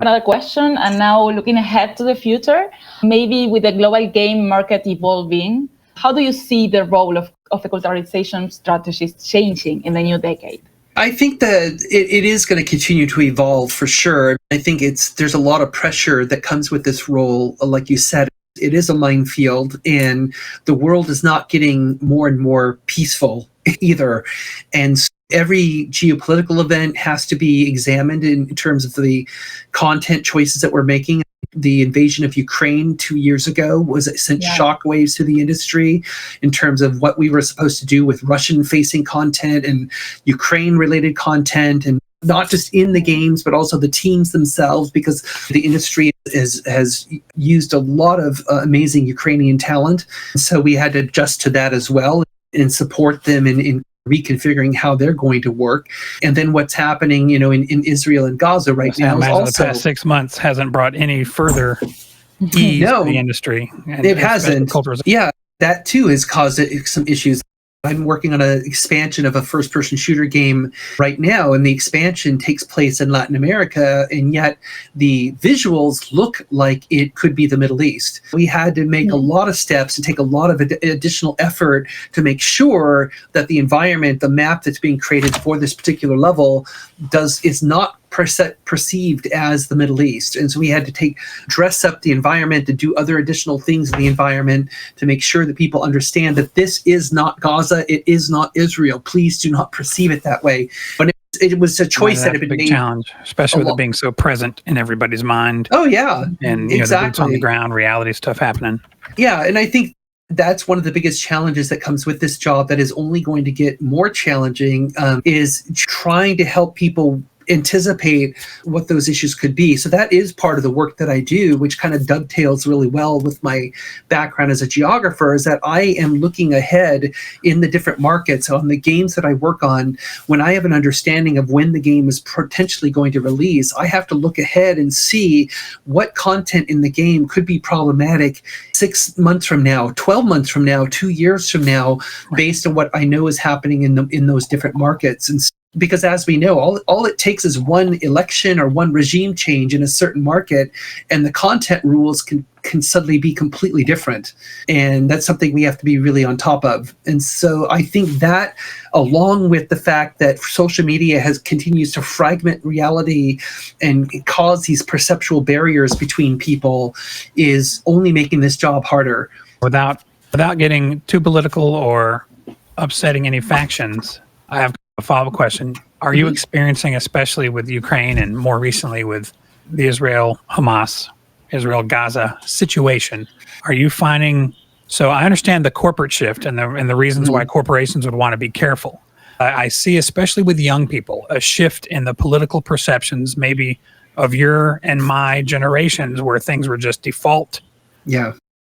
Another question, and now looking ahead to the future, maybe with the global game market evolving, how do you see the role of the culturalization strategies changing in the new decade? I think that it is going to continue to evolve for sure. I think there's a lot of pressure that comes with this role. Like you said, it is a minefield, and the world is not getting more and more peaceful either. And so every geopolitical event has to be examined in terms of the content choices that we're making. The invasion of Ukraine 2 years ago sent shockwaves to the industry in terms of what we were supposed to do with Russian-facing content and Ukraine-related content, and not just in the games, but also the teams themselves, because the industry has used a lot of amazing Ukrainian talent. So we had to adjust to that as well and support them in reconfiguring how they're going to work. And then what's happening, in Israel and Gaza right now is also... the past 6 months hasn't brought any further ease to the industry. It hasn't. Yeah, that too has caused some issues. I'm working on an expansion of a first-person shooter game right now, and the expansion takes place in Latin America, and yet the visuals look like it could be the Middle East. We had to make a lot of steps and take a lot of additional effort to make sure that the environment, the map that's being created for this particular level, is not perceived as the Middle East. And so we had to dress up the environment and do other additional things in the environment to make sure that people understand that this is not Gaza, it is not Israel. Please do not perceive it that way. But it was a choice that had been made. That's a big challenge, especially with it being so present in everybody's mind. Oh, yeah. And the boots on the ground, reality stuff happening. Yeah, and I think that's one of the biggest challenges that comes with this job that is only going to get more challenging, is trying to help people anticipate what those issues could be. So that is part of the work that I do, which kind of dovetails really well with my background as a geographer, is that I am looking ahead in the different markets on the games that I work on. When I have an understanding of when the game is potentially going to release, I have to look ahead and see what content in the game could be problematic 6 months from now, 12 months from now, 2 years from now, based on what I know is happening in those different markets. And because as we know, all it takes is one election or one regime change in a certain market, and the content rules can suddenly be completely different. And that's something we have to be really on top of. And so I think that, along with the fact that social media continues to fragment reality and cause these perceptual barriers between people, is only making this job harder. Without getting too political or upsetting any factions, I have a follow-up question. Are you experiencing, especially with Ukraine and more recently with the Israel-Gaza situation, are you finding... So I understand the corporate shift and the reasons why corporations would want to be careful. I see, especially with young people, a shift in the political perceptions, maybe of your and my generations, where things were just default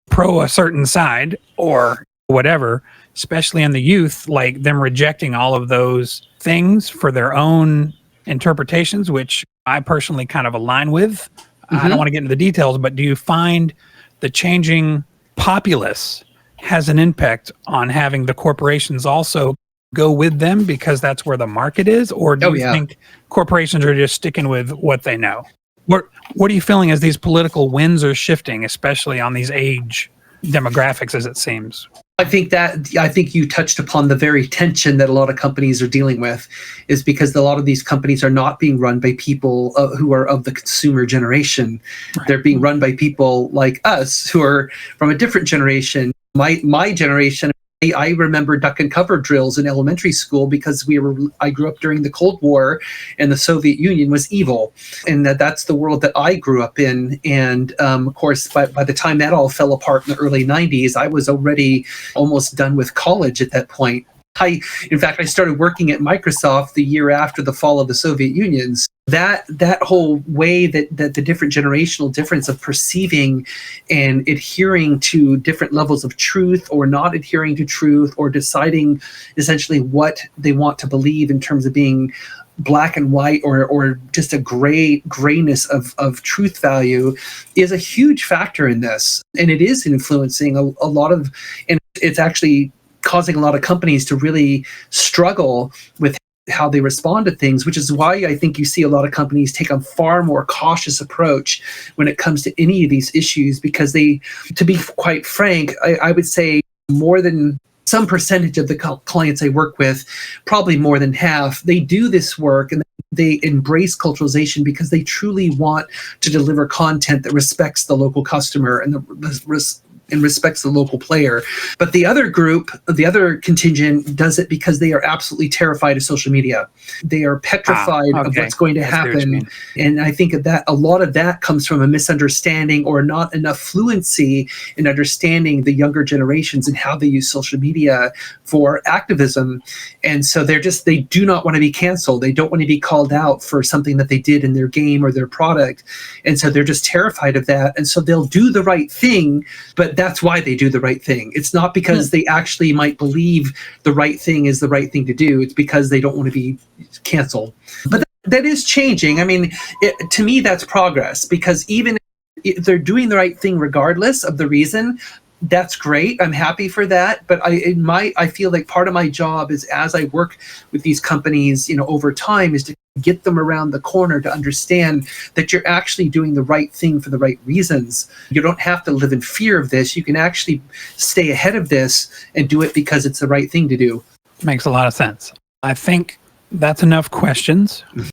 pro a certain side or whatever, especially in the youth, like them rejecting all of those things for their own interpretations, which I personally kind of align with. I don't want to get into the details, but do you find the changing populace has an impact on having the corporations also go with them because that's where the market is? Or do you think corporations are just sticking with what they know? What are you feeling as these political winds are shifting, especially on these age demographics, as it seems? I think you touched upon the very tension that a lot of companies are dealing with, is because a lot of these companies are not being run by people who are of the consumer generation. Right. They're being run by people like us who are from a different generation. My generation, I remember duck and cover drills in elementary school because I grew up during the Cold War and the Soviet Union was evil. And that's the world that I grew up in. And of course, by the time that all fell apart in the early 90s, I was already almost done with college at that point. In fact, I started working at Microsoft the year after the fall of the Soviet Union. That whole way that the different generational difference of perceiving and adhering to different levels of truth or not adhering to truth or deciding essentially what they want to believe in terms of being black and white or just a grayness of truth value is a huge factor in this. And it is influencing a lot of, and it's actually causing a lot of companies to really struggle with how they respond to things, which is why I think you see a lot of companies take a far more cautious approach when it comes to any of these issues, because they, to be quite frank, I would say more than some percentage of the clients I work with, probably more than half, they do this work and they embrace culturalization because they truly want to deliver content that respects the local customer and respects the local player. But the other group, the other contingent, does it because they are absolutely terrified of social media. They are petrified of what's going to happen. And I think that a lot of that comes from a misunderstanding or not enough fluency in understanding the younger generations and how they use social media for activism. And so they do not want to be canceled. They don't want to be called out for something that they did in their game or their product. And so they're just terrified of that. And so they'll do the right thing, but that's why they do the right thing. It's not because they actually might believe the right thing is the right thing to do. It's because they don't want to be canceled. But that is changing. I mean, to me, that's progress, because even if they're doing the right thing regardless of the reason, that's great. I'm happy for that. But I feel like part of my job is, as I work with these companies, over time, is to get them around the corner to understand that you're actually doing the right thing for the right reasons. You don't have to live in fear of this. You can actually stay ahead of this and do it because it's the right thing to do. Makes a lot of sense. I think that's enough questions.